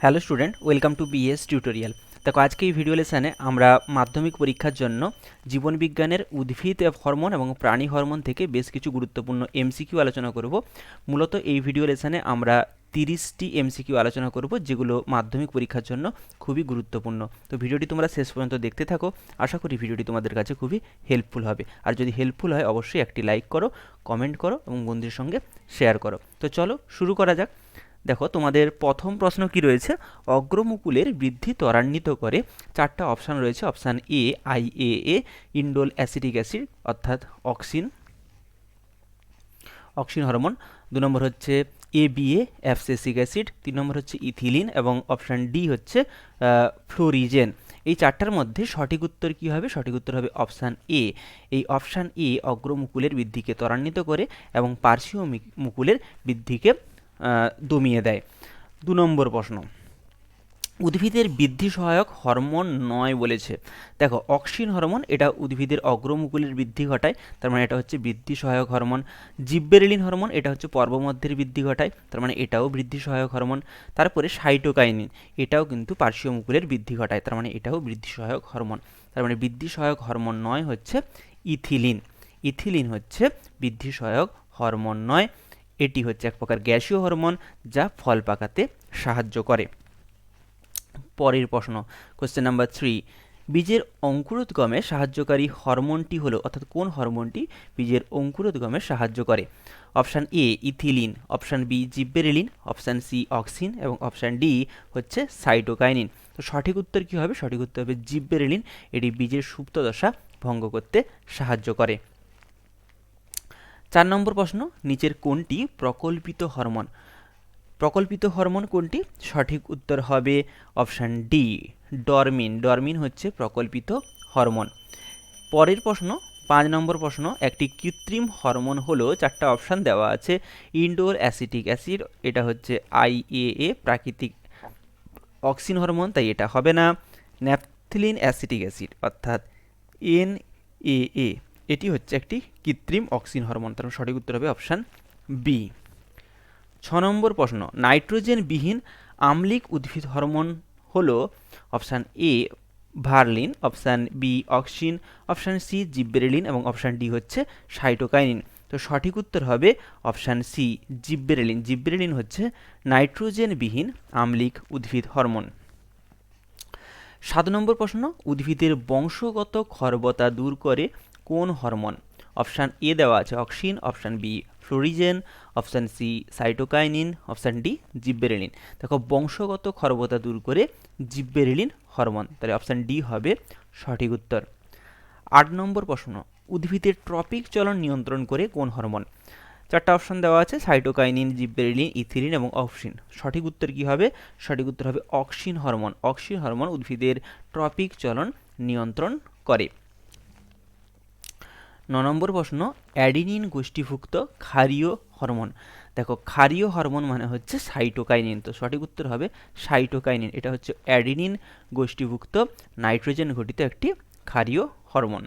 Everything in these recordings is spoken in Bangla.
Hello student, welcome to BS tutorial. দেখো, আজকে এই ভিডিও লেসনে আমরা মাধ্যমিক পরীক্ষার জন্য জীবনবিজ্ঞানের উদ্ভিদ হরমোন এবং প্রাণী হরমোন থেকে বেশ কিছু গুরুত্বপূর্ণ এমসিকিউ আলোচনা করব। মূলত এই ভিডিও লেসনে আমরা 30টি এমসিকিউ আলোচনা করব, যেগুলো মাধ্যমিক পরীক্ষার জন্য খুবই গুরুত্বপূর্ণ। তো ভিডিওটি তোমরা শেষ পর্যন্ত দেখতে থাকো। আশা করি ভিডিওটি তোমাদের কাছে খুবই হেল্পফুল হবে। আর যদি হেল্পফুল হয়, অবশ্যই একটি লাইক করো, কমেন্ট করো এবং বন্ধুদের সঙ্গে শেয়ার করো। তো চলো শুরু করা যাক। দেখো, তোমাদের প্রথম প্রশ্ন কি রয়েছে, অগ্রমুকুলের বৃদ্ধি ত্বরান্বিত করে। চারটা অপশান রয়েছে। Option A IAA, indole acetic acid অর্থাৎ অক্সিন হরমোন। 2 নম্বর হচ্ছে এবিএ, অ্যাবসেসিক অ্যাসিড। 3 নম্বর হচ্ছে ইথিলিন এবং অপশান ডি হচ্ছে ফ্লোরিজেন। এই চারটার মধ্যে সঠিক উত্তর কী হবে? সঠিক উত্তর হবে অপশান এ। এই অপশান এ অগ্রমুকুলের বৃদ্ধিকে ত্বরান্বিত করে এবং পার্শ্বীয় মুকুলের বৃদ্ধিকে দমিয়ে দেয়। 2 নম্বর প্রশ্ন, উদ্ভিদের বৃদ্ধি সহায়ক হরমোন নয় বলেছে। দেখো, অক্সিন হরমোন এটা উদ্ভিদের অগ্রমুকুলের বৃদ্ধি ঘটায়, তার মানে এটা হচ্ছে বৃদ্ধি সহায়ক হরমোন। জিব্বেরেলিন হরমোন এটা হচ্ছে পর্বমধ্যের বৃদ্ধি ঘটায়, তার মানে এটাও বৃদ্ধি সহায়ক হরমোন। তারপরে সাইটোকাইনিন এটাও কিন্তু পার্শ্বীয় মুকুলের বৃদ্ধি ঘটায়, তার মানে এটাও বৃদ্ধি সহায়ক হরমোন। তার মানে বৃদ্ধি সহায়ক হরমোন নয় হচ্ছে ইথিলিন। ইথিলিন হচ্ছে বৃদ্ধি সহায়ক হরমোন নয়। এটি হচ্ছে এক প্রকার গ্যাসীয় হরমোন, যা ফল পাকাতে সাহায্য করে। পরের প্রশ্ন, কোশ্চেন নাম্বার 3, বীজের অঙ্কুরোদ্গমে সাহায্যকারী হরমোনটি হলো, অর্থাৎ কোন হরমোনটি বীজের অঙ্কুরোদ্গমে সাহায্য করে? Option A ethylene, option B gibberellin, option C auxin এবং অপশান ডি হচ্ছে সাইটোকাইনিন। তো সঠিক উত্তর কী হবে? সঠিক উত্তর হবে জিব্বেরেলিন। এটি বীজের সুপ্ত দশা ভঙ্গ করতে সাহায্য করে। 4 নম্বর প্রশ্ন, নিচের কোনটি প্রকল্পিত হরমোন? প্রকল্পিত হরমোন কোনটি? সঠিক উত্তর হবে অপশান ডি ডরমিন। ডরমিন হচ্ছে প্রকল্পিত হরমোন। পরের প্রশ্ন, 5 নম্বর প্রশ্ন, একটি কৃত্রিম হরমোন হলো, চারটা অপশান দেওয়া আছে। ইনডোর অ্যাসিটিক অ্যাসিড এটা হচ্ছে আইএএ, প্রাকৃতিক অক্সিন হরমোন, তাই এটা হবে না। ন্যাপথলিন অ্যাসিটিক অ্যাসিড অর্থাৎ এনএএ, এটি হচ্ছে একটি কৃত্রিম অক্সিন হরমোন, তার সঠিক উত্তর হবে অপশান বি। 6 নম্বর প্রশ্ন, নাইট্রোজেনবিহীন আম্লিক উদ্ভিদ হরমোন হলো। অপশান এ ভার্লিন, option B auxin, option C gibberellin এবং অপশান ডি হচ্ছে সাইটোকাইনিন। তো সঠিক উত্তর হবে অপশান সি জিব্বেরেলিন। জিব্বেরেলিন হচ্ছে নাইট্রোজেনবিহীন আম্লিক উদ্ভিদ হরমোন। 7 নম্বর প্রশ্ন, উদ্ভিদের বংশগত ক্ষরবতা দূর করে কোন হরমোন? অপশান এ দেওয়া আছে auxin, option B florigen, option C cytokinin, option D gibberellin. দেখো, বংশগত ক্ষরবতা দূর করে জিব্বেরেলিন হরমোন, তাহলে অপশান ডি হবে সঠিক উত্তর। 8 নম্বর প্রশ্ন, উদ্ভিদের ট্রপিক চলন নিয়ন্ত্রণ করে কোন হরমোন? চারটা অপশন দেওয়া আছে, সাইটোকাইনিন, জিব্বেরেলিন, ইথিলিন এবং অক্সিন। সঠিক উত্তর কি হবে? সঠিক উত্তর হবে অক্সিন হরমোন। অক্সিন হরমোন উদ্ভিদের ট্রপিক চলন নিয়ন্ত্রণ করে। 9 নম্বর প্রশ্ন, অ্যাডিনিন গোষ্ঠীভুক্ত ক্ষারীয় হরমোন। দেখো, ক্ষারীয় হরমোন মানে হচ্ছে সাইটোকাইনিন, তো সঠিক উত্তর হবে সাইটোকাইনিন। এটা হচ্ছে অ্যাডিনিন গোষ্ঠীভুক্ত নাইট্রোজেন ঘটিত একটি ক্ষারীয় হরমোন।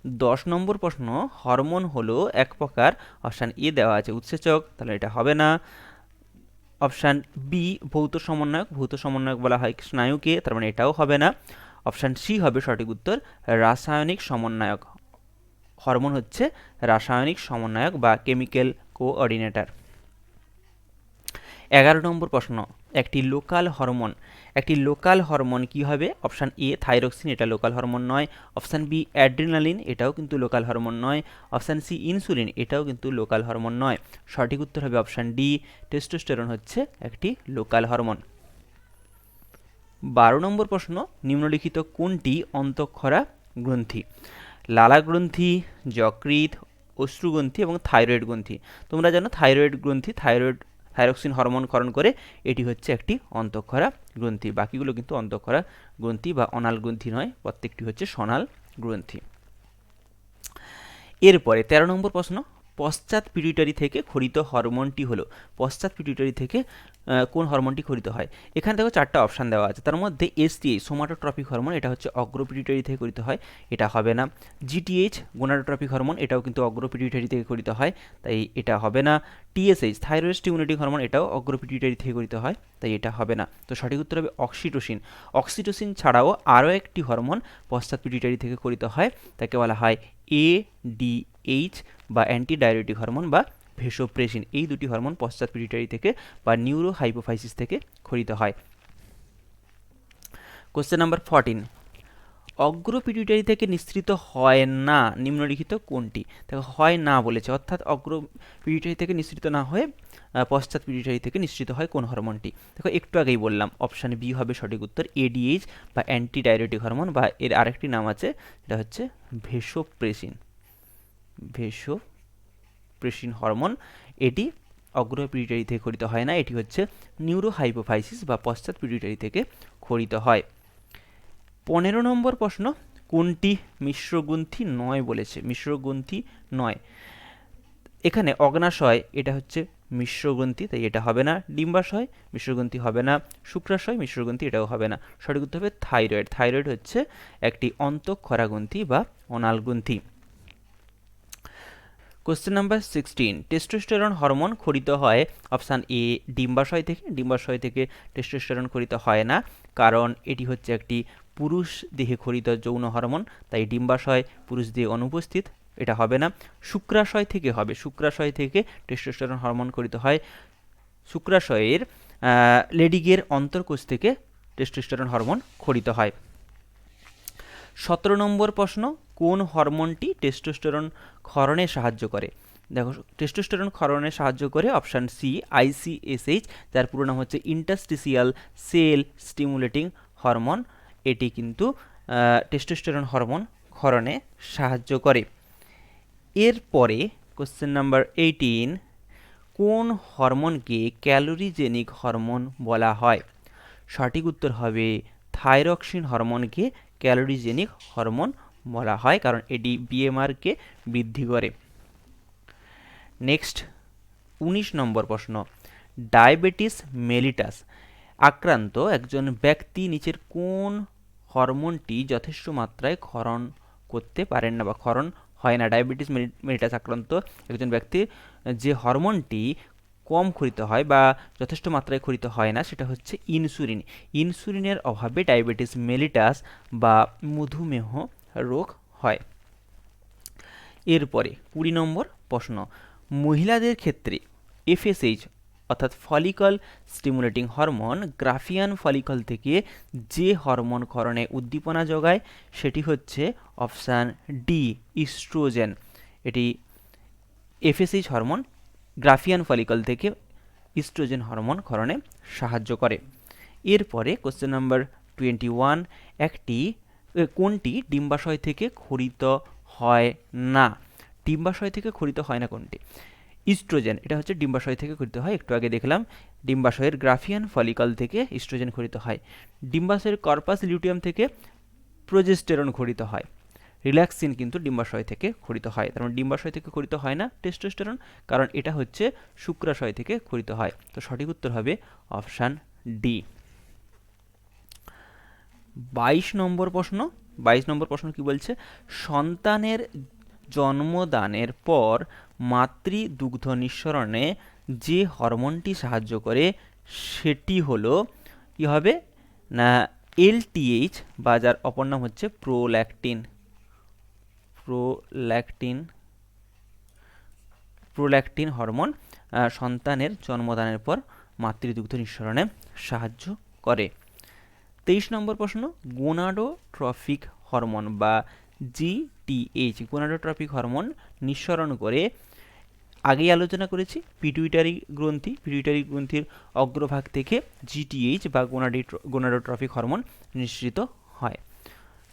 10 নম্বর প্রশ্ন, হরমোন হলো এক প্রকার, অপশান এ দেওয়া আছে উৎসেচক, তাহলে এটা হবে না। অপশান বি ভৌত সমন্বয়ক, ভৌত সমন্বয়ক বলা হয় স্নায়ুকে, তার মানে এটাও হবে না। অপশান সি হবে সঠিক উত্তর রাসায়নিক সমন্বয়ক। হরমোন হচ্ছে রাসায়নিক সমন্বয়ক বা কেমিক্যাল কোঅর্ডিনেটর। 11 নম্বর প্রশ্ন, একটি লোকাল হরমোন কি হবে? অপশান এ থাইরক্সিন, এটা লোকাল হরমোন নয়। অপশান বি অ্যাড্রিনালিন, এটাও কিন্তু লোকাল হরমোন নয়। অপশান সি ইনসুলিন, এটাও কিন্তু লোকাল হরমোন নয়। সঠিক উত্তর হবে অপশান ডি টেস্টোস্টেরন হচ্ছে একটি লোকাল হরমোন। 12 নম্বর প্রশ্ন, নিম্নলিখিত কোনটি অন্তঃক্ষরা গ্রন্থি? লালা গ্রন্থি, যকৃৎ, অশ্রুগ্রন্থি এবং থাইরয়েড গ্রন্থি। তোমরা জানো থাইরয়েড গ্রন্থি থাইরক্সিন হরমোন ক্ষরণ করে, এটি হচ্ছে একটি অন্তঃক্ষরা গ্রন্থি। বাকিগুলো কিন্তু অন্তঃক্ষরা গ্রন্থি বা অনাল গ্রন্থি নয়, প্রত্যেকটি হচ্ছে সনাল গ্রন্থি। এরপরে 13 নম্বর প্রশ্ন, পশ্চাৎ পিটুইটারি থেকে খরিত হরমোনটি হলো, পশ্চাৎ পিটুইটারি থেকে কোন হরমোনটি খরিত হয়? এখানে দেখো চারটা অপশান দেওয়া আছে, তার মধ্যে এসটিএইচ সোমাটোট্রপিক হরমোন, এটা হচ্ছে অগ্র পিটুইটারি থেকে খরিত হয়, এটা হবে না। জিটিএইচ গোনাডোট্রপিক হরমোন, এটাও কিন্তু অগ্র পিটুইটারি থেকে খরিত হয়, তাই এটা হবে না। টিএসএইচ থাইরয়েড স্টিমুলেটিং হরমোন, এটাও অগ্র পিটুইটারি থেকে খরিত হয়, তাই এটা হবে না। তো সঠিক উত্তর হবে অক্সিটোসিন। অক্সিটোসিন ছাড়াও আরও একটি হরমোন পশ্চাৎ পিটুইটারি থেকে খরিত হয়, তাকে বলা হয় এডিএইচ বা অ্যান্টিডাইরেটিক হরমোন বা ভেসোপ্রেসিন। এই দুটি হরমোন পশ্চাৎ পিটুইটারি থেকে বা নিউরো হাইপোফাইসিস থেকে খরিত হয়। কোশ্চেন নাম্বার 14, অগ্র পিটুইটারি থেকে নিঃসৃত হয় না নিম্নলিখিত কোনটি? দেখো হয় না বলেছে, অর্থাৎ অগ্র পিটুইটারি থেকে নিঃসৃত না হয়ে পশ্চাৎ পিটুইটারি থেকে নিঃসৃত হয় কোন হরমোনটি? দেখো একটু আগেই বললাম, অপশান বি হবে সঠিক উত্তর, এডিএইচ বা অ্যান্টিডাইরেটিক হরমোন, বা এর আরেকটি নাম আছে, এটা হচ্ছে ভেসোপ্রেসিন। ভেসোপ্রেসিন হরমোন, এটি অগ্র পিটুইটারি থেকে খরিত হয় না, এটি হচ্ছে নিউরো হাইপোফাইসিস বা পশ্চাৎ পিটুইটারি থেকে খরিত হয়। 15 নম্বর প্রশ্ন, কোনটি মিশ্রগ্রন্থি নয় বলেছে? মিশ্রগ্রন্থি নয়, এখানে অগ্নাশয় এটা হচ্ছে মিশ্রগ্রন্থি, তাই এটা হবে না। ডিম্বাশয় মিশ্রগ্রন্থি হবে না। শুক্রাশয় মিশ্রগ্রন্থি, এটাও হবে না। সঠিক উত্তর হবে থাইরয়েড। থাইরয়েড হচ্ছে একটি অন্তঃক্ষরা গ্রন্থি বা অনাল গ্রন্থি। কোশ্চেন নাম্বার 16, টেস্টোস্টেরন হরমোন খরিত হয় অপশান এ ডিম্বাশয় থেকে। ডিম্বাশয় থেকে টেস্টোস্টেরন খরিত হয় না, কারণ এটি হচ্ছে একটি পুরুষ দেহে খরিত যৌন হরমোন, তাই ডিম্বাশয় পুরুষ দেহে অনুপস্থিত, এটা হবে না। শুক্রাশয় থেকে হবে, শুক্রাশয় থেকে টেস্টোস্টেরন হরমোন খরিত হয়। শুক্রাশয়ের লেডিগের অন্তর্কোষ থেকে টেস্টোস্টেরন হরমোন খরিত হয়। 17 নম্বর প্রশ্ন, কোন হরমোনটি টেস্টোস্টেরন ক্ষরণে সাহায্য করে? দেখো টেস্টোস্টেরন ক্ষরণে সাহায্য করে অপশান সি আইসিএসএইচ, যার পুরো নাম হচ্ছে ইন্টারস্টিসিয়াল সেল স্টিমুলেটিং হরমোন, এটি কিন্তু টেস্টোস্টেরন হরমোন ক্ষরণে সাহায্য করে। এরপরে কোশ্চেন নাম্বার 18, কোন হরমোনকে ক্যালোরিজেনিক হরমোন বলা হয়? সঠিক উত্তর হবে থাইরক্সিন হরমোনকে ক্যালোরিজেনিক হরমোন বলা হয়, কারণ এটি বিএমআরকে বৃদ্ধি করে। নেক্সট 19 নম্বর প্রশ্ন, ডায়াবেটিস মেলিটাস আক্রান্ত একজন ব্যক্তি নিচের কোন হরমোনটি যথেষ্ট মাত্রায় ক্ষরণ করতে পারেন না বা ক্ষরণ হয় না? ডায়াবেটিস মেলিটাস আক্রান্ত একজন ব্যক্তি যে হরমোনটি কম খরিত হয় বা যথেষ্ট মাত্রায় খরিত হয় না, সেটা হচ্ছে ইনসুলিন। ইনসুলিনের অভাবে ডায়াবেটিস মেলিটাস বা মধুমেহ রোগ হয়। এরপরে 20 নম্বর প্রশ্ন, মহিলাদের ক্ষেত্রে এফএসএইচ অর্থাৎ follicle stimulating hormone Graafian follicle থেকে যে হরমোন ক্ষরণে উদ্দীপনা যোগায়, সেটি হচ্ছে অপশান ডি ইস্ট্রোজেন। এটি এফএসএইচ হরমোন গ্রাফিয়ান ফলিকল থেকে ইস্ট্রোজেন হরমোন ক্ষরণে সাহায্য করে। এরপরে কোশ্চেন নাম্বার 21, কোনটি ডিম্বাশয় থেকে খরিত হয় না? ডিম্বাশয় থেকে খরিত হয় না কোনটি? ইস্ট্রোজেন, এটা হচ্ছে ডিম্বাশয় থেকে খরিত হয়, একটু আগে দেখলাম ডিম্বাশয়ের গ্রাফিয়ান ফলিকল থেকে ইস্ট্রোজেন খরিত হয়। ডিম্বাশয়ের কর্পাস লিউটিয়াম থেকে প্রোজেস্টেরন খরিত হয়। রিল্যাক্সিন কিন্তু ডিম্বাশয় থেকে খরিত হয়, তার মানে ডিম্বাশয় থেকে খরিত হয় না টেস্টোস্টেরন, কারণ এটা হচ্ছে শুক্রাশয় থেকে খরিত হয়। তো সঠিক উত্তর হবে অপশান ডি। 22 নম্বর প্রশ্ন, 22 নম্বর প্রশ্ন কি বলছে? সন্তানের জন্মদানের পর মাতৃ দুগ্ধ নিঃসরণে যে হরমোনটি সাহায্য করে সেটি হলো কি হবে না এলটিএইচ, বা যার অপর নাম হচ্ছে প্রোল্যাকটিন। প্রোল্যাকটিন হরমোন সন্তানের জন্মদানের পর মাতৃদুগ্ধ নিঃসরণে সাহায্য করে। 23 নম্বর প্রশ্ন, গোনাডোট্রপিক হরমোন বা জিটিএইচ গোনাডোট্রপিক হরমোন নিঃসরণ করে, আগেই আলোচনা করেছি পিটুইটারি গ্রন্থি, পিটুইটারি গ্রন্থির অগ্রভাগ থেকে জিটিএইচ বা গোনাডোট্রপিক হরমোন নিঃসৃত হয়।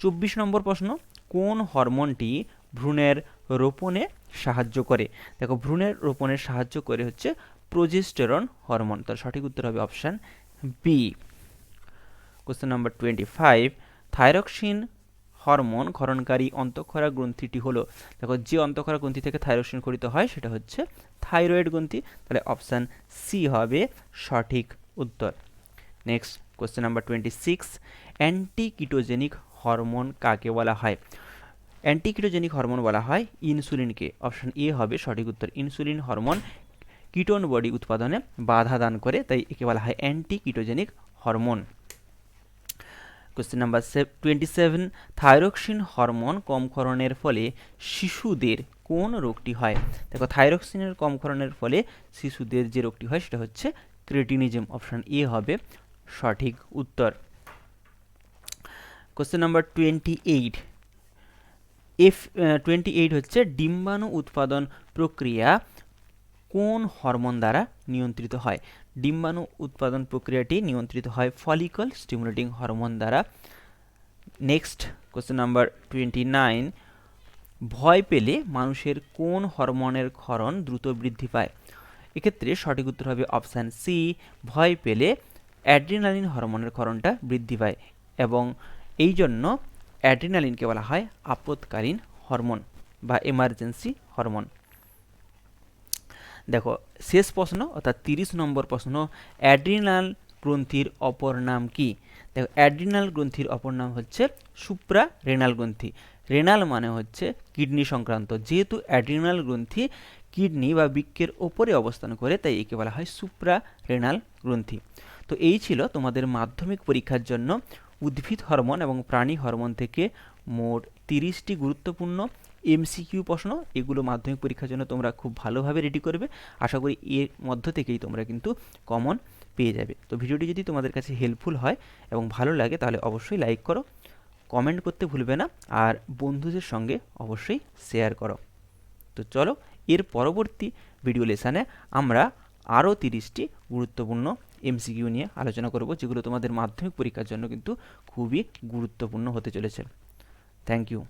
24 নম্বর প্রশ্ন, কোন হরমোনটি ভ্রূণের রোপণে সাহায্য করে? দেখো ভ্রূণের রোপণে সাহায্য করে হচ্ছে প্রোজেস্টেরন হরমোন, তার সঠিক উত্তর হবে option B. Question number 25, thyroxine hormone ক্ষরণকারী অন্তঃক্ষরা গ্রন্থিটি হলো, দেখো যে অন্তঃক্ষরা গ্রন্থি থেকে থাইরোসিন ক্ষরিত হয় সেটা হচ্ছে থাইরয়েড গ্রন্থি, তাহলে অপশান সি হবে সঠিক উত্তর। নেক্সট কোশ্চেন নাম্বার 26, অ্যান্টিকিটোজেনিক হরমোন কাকে বলা হয়? অ্যান্টিকিটোজেনিক হরমোন বলা হয় ইনসুলিনকে, অপশান এ হবে সঠিক উত্তর। ইনসুলিন হরমোন কিটোন বডি উৎপাদনে বাধা দান করে, তাই একে বলা হয় antiketogenic hormone. Question number 27, thyroxine hormone কম ক্ষরণের ফলে শিশুদের কোন রোগটি হয়? দেখো থাইরক্সিনের কম ক্ষরণের ফলে শিশুদের যে রোগটি হয় সেটা হচ্ছে ক্রেটিনিজম, অপশান এ হবে সঠিক উত্তর। কোশ্চেন নাম্বার 28, F28 হচ্ছে ডিম্বাণু উৎপাদন প্রক্রিয়া কোন হরমোন দ্বারা নিয়ন্ত্রিত হয়? ডিম্বাণু উৎপাদন প্রক্রিয়াটি নিয়ন্ত্রিত হয় ফলিকল স্টিমুলেটিং হরমোন দ্বারা। নেক্সট কোশ্চেন নাম্বার 29, ভয় পেলে মানুষের কোন হরমোনের ক্ষরণ দ্রুত বৃদ্ধি পায়? এক্ষেত্রে সঠিক উত্তর হবে অপশান সি, ভয় পেলে অ্যাড্রিনালিন হরমোনের ক্ষরণটা বৃদ্ধি পায়, এবং এই জন্য অ্যাড্রিনালিনকে বলা হয় আপৎকালীন হরমোন বা এমার্জেন্সি হরমোন। দেখো শেষ প্রশ্ন অর্থাৎ 30 নম্বর প্রশ্ন, অ্যাড্রিনাল গ্রন্থির অপর নাম কি? দেখো অ্যাড্রিনাল গ্রন্থির অপর নাম হচ্ছে সুপ্রা রেনাল গ্রন্থি। রেনাল মানে হচ্ছে কিডনি সংক্রান্ত, যেহেতু অ্যাড্রিনাল গ্রন্থি কিডনি বা বৃক্কের ওপরে অবস্থান করে তাই একে বলা হয় সুপ্রা রেনাল গ্রন্থি। তো এই ছিল তোমাদের মাধ্যমিক পরীক্ষার জন্য উদ্ভিদ হরমোন এবং প্রাণী হরমোন থেকে মোট 30টি গুরুত্বপূর্ণ এমসিকিউ প্রশ্ন। এগুলো মাধ্যমিক পরীক্ষার জন্য তোমরা খুব ভালোভাবে রেডি করবে, আশা করি এর মধ্য থেকেই তোমরা কিন্তু কমন পেয়ে যাবে। তো ভিডিওটি যদি তোমাদের কাছে হেল্পফুল হয় এবং ভালো লাগে তাহলে অবশ্যই লাইক করো, কমেন্ট করতে ভুলবে না, আর বন্ধুদের সঙ্গে অবশ্যই শেয়ার করো। তো চলো এর পরবর্তী ভিডিও লেসনে আমরা আরও 30টি গুরুত্বপূর্ণ এমসিকিউ নিয়ে আলোচনা করব, যেগুলো তোমাদের মাধ্যমিক পরীক্ষার জন্য কিন্তু খুবই গুরুত্বপূর্ণ হতে চলেছে। Thank you.